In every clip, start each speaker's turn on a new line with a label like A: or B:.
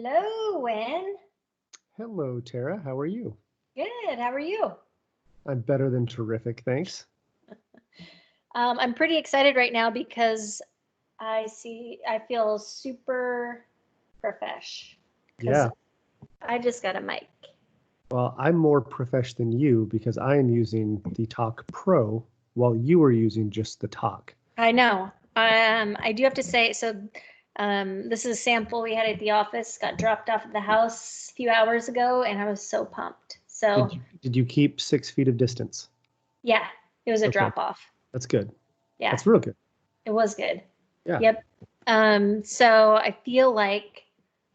A: Hello, Wen.
B: Hello, Terra. How are you?
A: Good. How are you?
B: I'm better than terrific, thanks.
A: I'm pretty excited right now because I feel super profesh because
B: Yeah,
A: I just got a mic.
B: well, I'm more profesh than you because I am using the Talk Pro while you are using just the Talk.
A: I know. I do have to say, this is a sample we had at the office, got dropped off at the house a few hours ago, and I was so pumped. So,
B: Did you keep 6 feet of distance?
A: yeah, it was a
B: Okay,
A: drop off.
B: that's good.
A: Yeah,
B: That's real good.
A: it was good.
B: Yeah,
A: Yep. So I feel like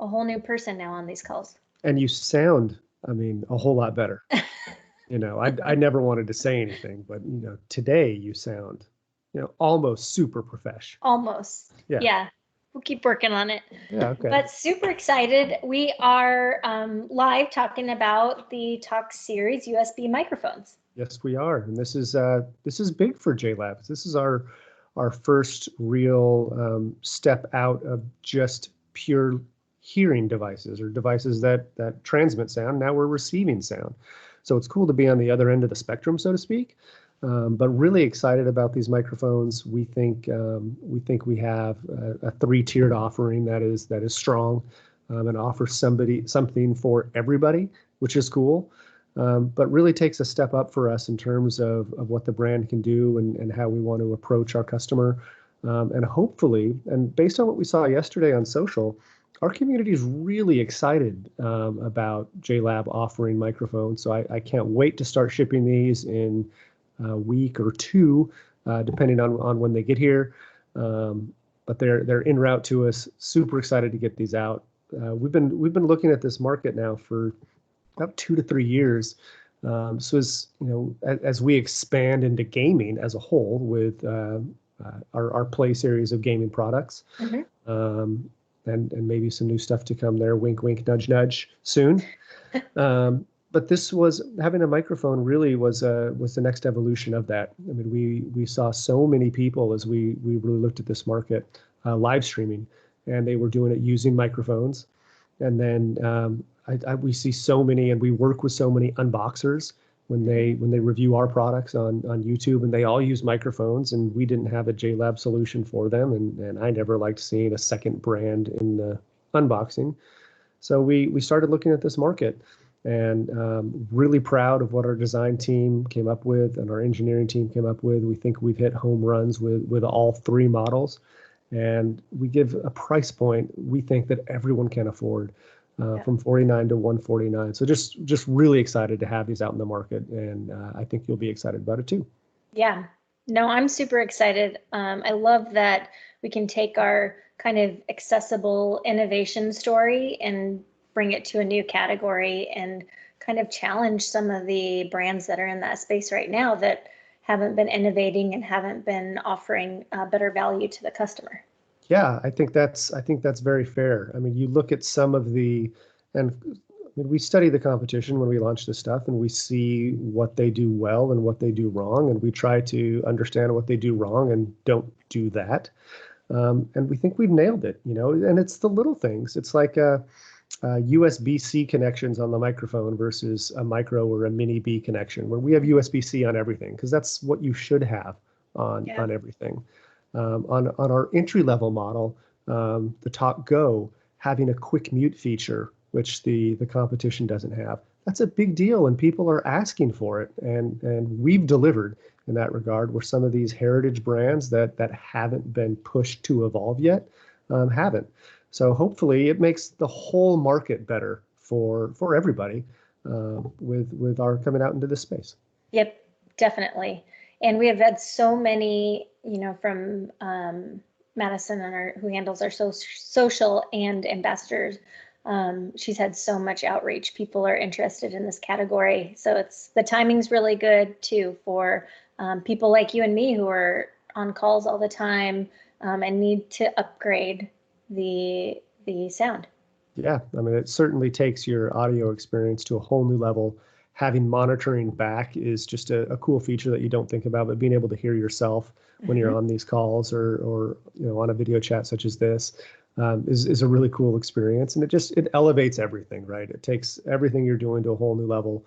A: a whole new person now on these calls.
B: and you sound, a whole lot better. I never wanted to say anything, but today you sound, almost super profesh.
A: Almost.
B: Yeah,
A: Yeah. We'll keep working on it.
B: yeah, okay.
A: But super excited. We are live talking about the Talk Series USB microphones.
B: Yes, we are, and this is big for JLabs. This is our first real step out of just pure hearing devices or devices that transmit sound. Now we're receiving sound, so it's cool to be on the other end of the spectrum, so to speak. But really excited about these microphones. We think we have a three-tiered offering that is strong and offers something for everybody, which is cool. But really takes a step up for us in terms of what the brand can do and how we want to approach our customer. And hopefully, and based on what we saw yesterday on social, our community is really excited about JLab offering microphones. So I can't wait to start shipping these in a week or two, depending on when they get here. But they're en route to us. Super excited to get these out. We've been looking at this market now for about 2 to 3 years. So as we expand into gaming as a whole with our Play series of gaming products,
A: Mm-hmm.
B: and maybe some new stuff to come there. Wink, wink, nudge, nudge soon. But this was having a microphone really was the next evolution of that. I mean, we saw so many people as we really looked at this market live streaming, and they were doing it using microphones. And then we see so many, and we work with so many unboxers when they review our products on YouTube, and they all use microphones, and we didn't have a JLab solution for them, and I never liked seeing a second brand in the unboxing. So we started looking at this market, and really proud of what our design team came up with and our engineering team came up with. We think we've hit home runs with all three models, and we give a price point we think that everyone can afford,
A: Yeah.
B: from 49 to 149. So just really excited to have these out in the market, and I think you'll be excited about it too.
A: Yeah. No, I'm super excited. I love that we can take our kind of accessible innovation story and bring it to a new category and kind of challenge some of the brands that are in that space right now that haven't been innovating and haven't been offering better value to the customer.
B: Yeah, I think that's very fair. I mean, you look at some of the, and I mean, we study the competition when we launch this stuff, and we see what they do well and what they do wrong, and we try to understand what they do wrong and don't do that. And we think we've nailed it, and it's the little things. It's like USB-C connections on the microphone versus a micro or a mini B connection, where we have USB-C on everything because that's what you should have
A: Yeah.
B: on everything. On our entry level model, the Talk Go, having a quick mute feature, which the competition doesn't have, that's a big deal, and people are asking for it, and we've delivered in that regard. Where some of these heritage brands that haven't been pushed to evolve yet haven't. So hopefully it makes the whole market better for everybody with our coming out into this space.
A: Yep, definitely. And we have had so many, from Madison and who handles our social and ambassadors. She's had so much outreach. People are interested in this category. So the timing's really good too for people like you and me who are on calls all the time and need to upgrade the sound.
B: Yeah, I mean, it certainly takes your audio experience to a whole new level. Having monitoring back is just a cool feature that you don't think about, but being able to hear yourself when you're
A: Mhm.
B: on these calls or on a video chat such as this, is a really cool experience. And it elevates everything, right? It takes everything you're doing to a whole new level.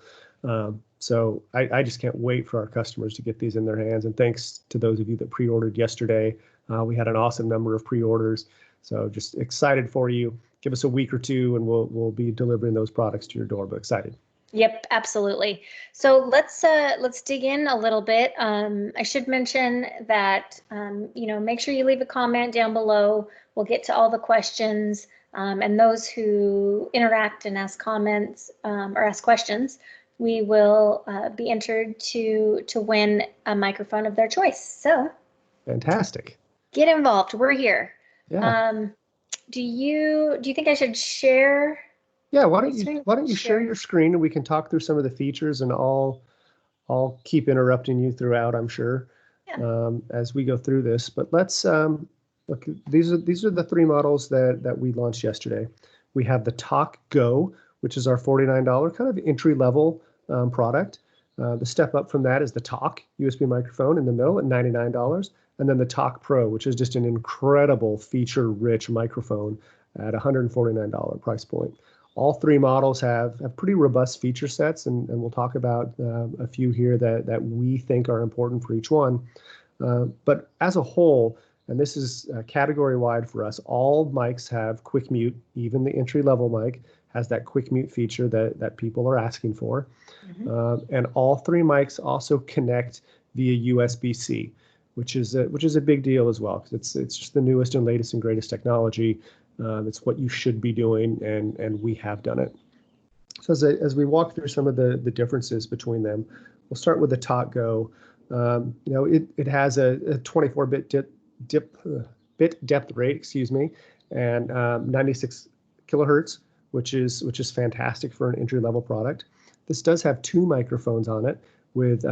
B: So I just can't wait for our customers to get these in their hands. And thanks to those of you that pre-ordered yesterday. We had an awesome number of pre-orders. So just excited for you. Give us a week or two and we'll be delivering those products to your door, but excited.
A: Yep, absolutely. So let's dig in a little bit. I should mention that make sure you leave a comment down below. We'll get to all the questions, and those who interact and ask comments or ask questions, we will be entered to win a microphone of their choice. So
B: fantastic.
A: Get involved. We're here.
B: Yeah.
A: Do you think I should share?
B: Yeah, why don't you share your screen and we can talk through some of the features, and I'll keep interrupting you throughout, I'm sure, as we go through this. But let's look. These are the three models that we launched yesterday. We have the Talk Go, which is our $49 kind of entry level product. The step up from that is the Talk USB microphone in the middle at $99, and then the Talk Pro, which is just an incredible feature-rich microphone at $149 price point. All three models have pretty robust feature sets, and we'll talk about a few here that we think are important for each one. But as a whole, and this is category-wide for us, all mics have quick mute. Even the entry-level mic has that quick mute feature that people are asking for. Mm-hmm. And all three mics also connect via USB-C, which is a big deal as well, because it's just the newest and latest and greatest technology. It's what you should be doing, and we have done it. So as we walk through some of the differences between them, we'll start with the Talk Go. It has a 24-bit bit depth rate, and 96 kilohertz, which is fantastic for an entry-level product. This does have two microphones on it with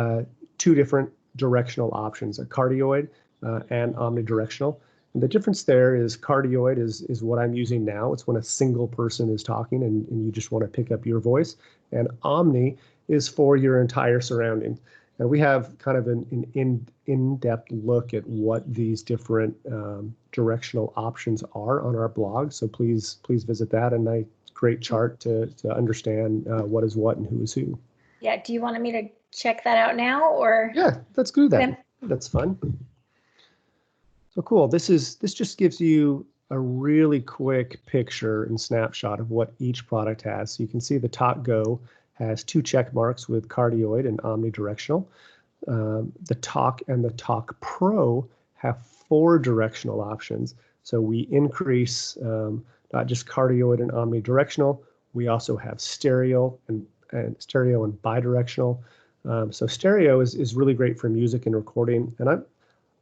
B: two different directional options, a cardioid and omnidirectional. And the difference there is cardioid is what I'm using now. It's when a single person is talking and you just want to pick up your voice. And omni is for your entire surrounding. And we have kind of an in-depth look at what these different directional options are on our blog. So please visit that. A nice, great chart to understand what is what and who is who.
A: Yeah. Do you want me to check that out now, or?
B: Yeah, let's do that.
A: Okay.
B: That's fun. So cool. This just gives you a really quick picture and snapshot of what each product has. So you can see the Talk Go has two check marks with cardioid and omnidirectional. The Talk and the Talk Pro have 4 directional options. So we increase not just cardioid and omnidirectional. We also have stereo and bidirectional. So stereo is really great for music and recording. And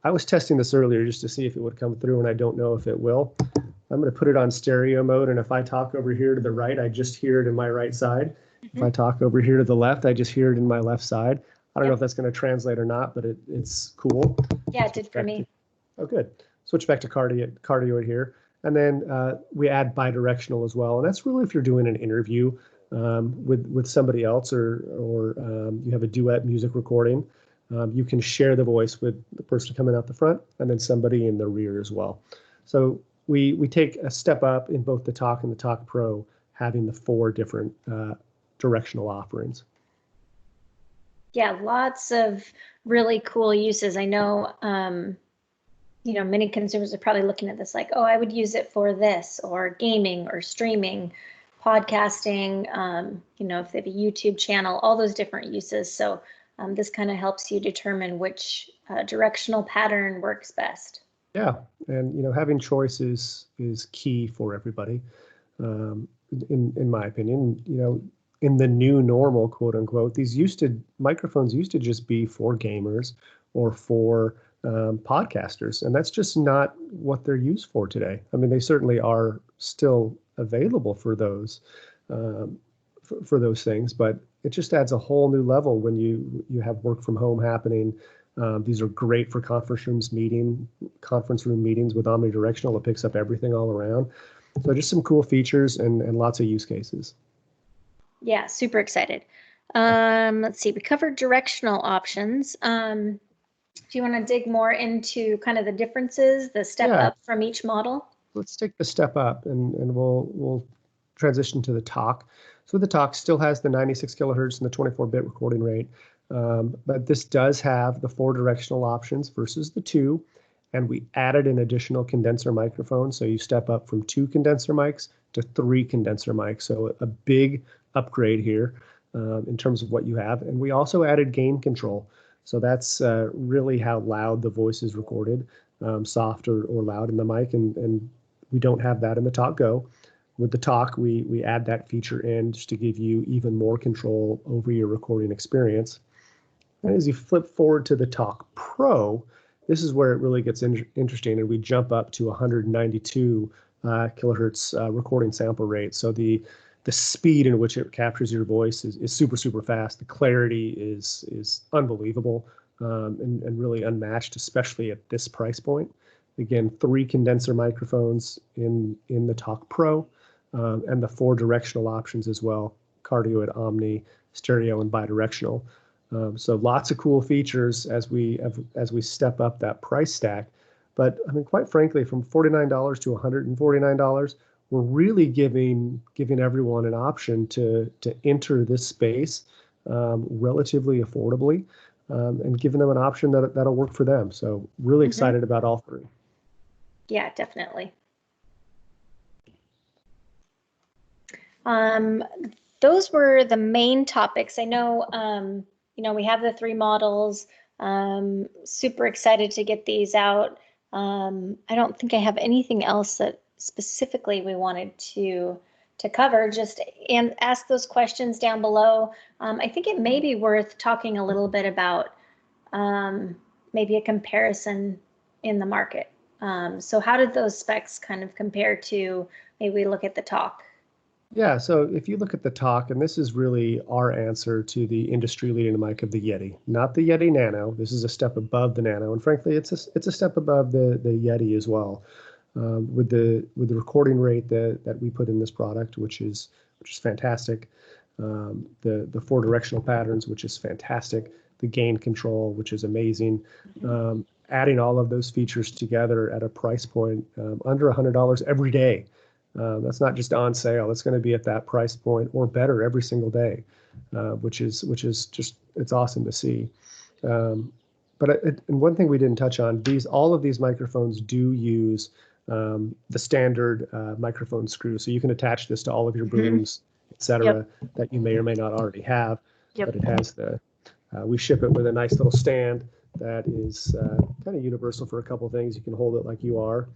B: I was testing this earlier just to see if it would come through, and I don't know if it will. I'm going to put it on stereo mode, and if I talk over here to the right, I just hear it in my right side. Mm-hmm. If I talk over here to the left, I just hear it in my left side. I don't know if that's going to translate or not, but it's cool.
A: Yeah, it did for me.
B: Oh, good. Switch back to cardioid here. And then we add bidirectional as well. And that's really if you're doing an interview with somebody else or you have a duet music recording. You can share the voice with the person coming out the front and then somebody in the rear as well. So we take a step up in both the Talk and the Talk Pro, having the 4 different directional offerings.
A: Yeah, lots of really cool uses. I know, many consumers are probably looking at this like, oh, I would use it for this, or gaming or streaming, podcasting, if they have a YouTube channel, all those different uses. So this kind of helps you determine which directional pattern works best.
B: Yeah, and having choice is key for everybody, in my opinion. In the new normal, quote unquote, these microphones used to just be for gamers or for podcasters, and that's just not what they're used for today. I mean, they certainly are still available for those for those things, but it just adds a whole new level when you have work from home happening. These are great for conference room meetings with omnidirectional. It picks up everything all around. So just some cool features and lots of use cases.
A: Yeah, super excited. Let's see, we covered directional options. Do you want to dig more into kind of the differences, the step up from each model?
B: let's take the step up, and we'll transition to the talk. So the talk still has the 96 kilohertz and the 24-bit recording rate, but this does have the 4 directional options versus the 2, and we added an additional condenser microphone. So you step up from 2 condenser mics to 3 condenser mics. So a big upgrade here in terms of what you have. And we also added gain control. So that's really how loud the voice is recorded, soft or loud in the mic, and we don't have that in the Talk Go. With the Talk, we add that feature in just to give you even more control over your recording experience. And as you flip forward to the Talk Pro, this is where it really gets interesting, and we jump up to 192 kilohertz recording sample rate. So the speed in which it captures your voice is super, super fast. The clarity is unbelievable and really unmatched, especially at this price point. Again, 3 condenser microphones in the Talk Pro, and the 4 directional options as well: Cardioid, Omni, stereo, and Bi-Directional. So lots of cool features as we step up that price stack. But I mean, quite frankly, from $49 to $149, we're really giving everyone an option to enter this space relatively affordably, and giving them an option that'll work for them. So really excited about all 3.
A: Yeah, definitely. Those were the main topics. I know, we have the 3 models. Super excited to get these out. I don't think I have anything else that specifically we wanted to cover. Just and ask those questions down below. I think it may be worth talking a little bit about maybe a comparison in the market. So how did those specs kind of compare to, maybe we look at the Talk?
B: Yeah, so if you look at the Talk, and this is really our answer to the industry-leading mic of the Yeti, not the Yeti Nano. This is a step above the Nano, and frankly, it's a step above the Yeti as well. With the recording rate that we put in this product, which is fantastic. The 4 directional patterns, which is fantastic. The gain control, which is amazing. Adding all of those features together at a price point under $100 every day. That's not just on sale. It's going to be at that price point or better every single day, which is just, it's awesome to see. And one thing we didn't touch on, all of these microphones do use the standard microphone screw. So you can attach this to all of your booms, etc., that you may or may not already have. But it has we ship it with a nice little stand that is kind of universal for a couple things. You can hold it like you are,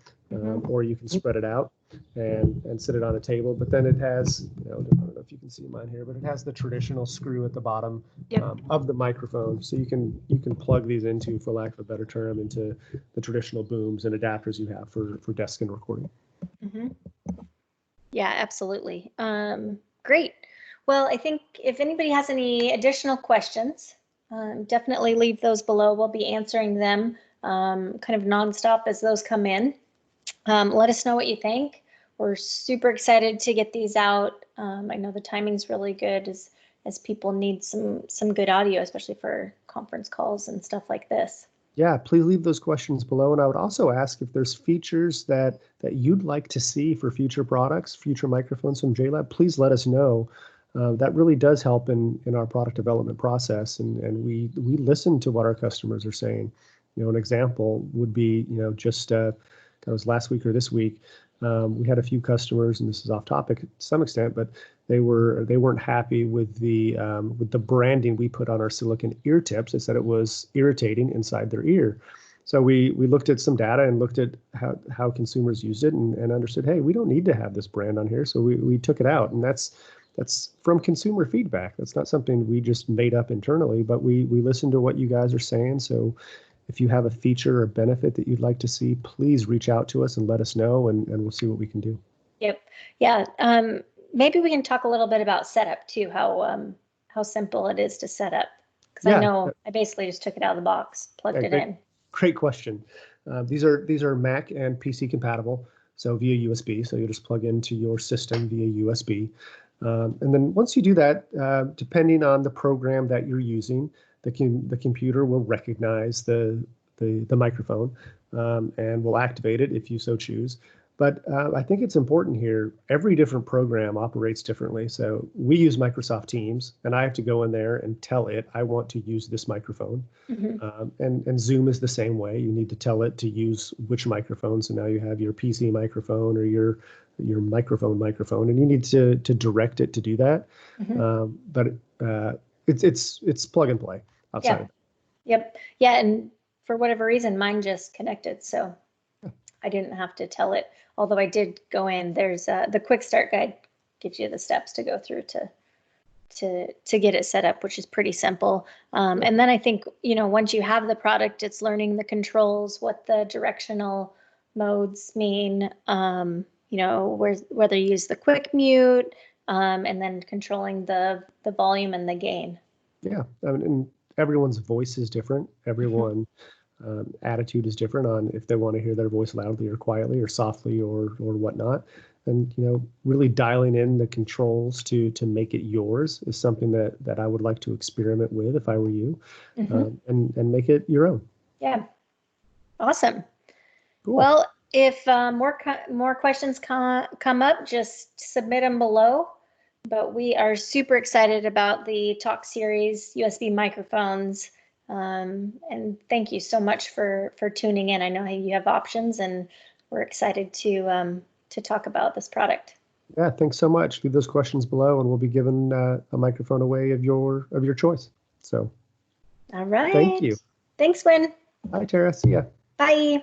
B: or you can spread it out and sit it on a table. But then it has, I don't know if you can see mine here, but it has the traditional screw at the bottom of the microphone. So you can plug these into, for lack of a better term, into the traditional booms and adapters you have for desk and recording.
A: Yeah, absolutely. Great. Well, I think if anybody has any additional questions, definitely leave those below. We'll be answering them kind of nonstop as those come in. Let us know what you think. We're super excited to get these out. I know the timing's really good as people need some good audio, especially for conference calls and stuff like this.
B: Yeah, please leave those questions below. And I would also ask if there's features that you'd like to see for future products, future microphones from JLab, please let us know. That really does help in our product development process, and we listen to what our customers are saying. An example would be, just that was last week or this week. We had a few customers, and this is off topic to some extent, but they weren't happy with the branding we put on our silicon ear tips. They said it was irritating inside their ear. So we looked at some data and looked at how consumers used it and understood, hey, we don't need to have this brand on here. So we took it out, and that's from consumer feedback. That's not something we just made up internally, but we listened to what you guys are saying. So if you have a feature or benefit that you'd like to see, please reach out to us and let us know, and we'll see what we can do.
A: Yep. Yeah. Maybe we can talk a little bit about setup too, how simple it is to set up. Because I know I basically just took it out of the box, plugged it in.
B: Great question. These are Mac and PC compatible, so via USB. So you just plug into your system via USB. And then once you do that, depending on the program that you're using, the computer will recognize the microphone and will activate it if you so choose. But I think it's important here. Every different program operates differently. So we use Microsoft Teams, and I have to go in there and tell it I want to use this microphone. And Zoom is the same way. You need to tell it to use which microphone. So now you have your PC microphone or your microphone, and you need to direct it to do that. But it's plug and play outside of it.
A: Yep. Yeah. And for whatever reason, mine just connected. So I didn't have to tell it. Although I did go in, there's the quick start guide gives you the steps to go through to get it set up, which is pretty simple. And then I think, once you have the product, it's learning the controls, what the directional modes mean, whether you use the quick mute, and then controlling the volume and the gain.
B: Yeah. And everyone's voice is different. Everyone attitude is different on if they want to hear their voice loudly or quietly or softly or whatnot. And really dialing in the controls to make it yours is something that I would like to experiment with if I were you, and make it your own.
A: Yeah, awesome.
B: Cool.
A: Well, if more questions come up, just submit them below. But we are super excited about the Talk series USB microphones. And thank you so much for tuning in. I know you have options, and we're excited to talk about this product.
B: Yeah, thanks so much. Leave those questions below, and we'll be giving a microphone away of your choice. So,
A: all right.
B: thank you.
A: Thanks, Wynn.
B: Bye, Terra. See ya.
A: Bye.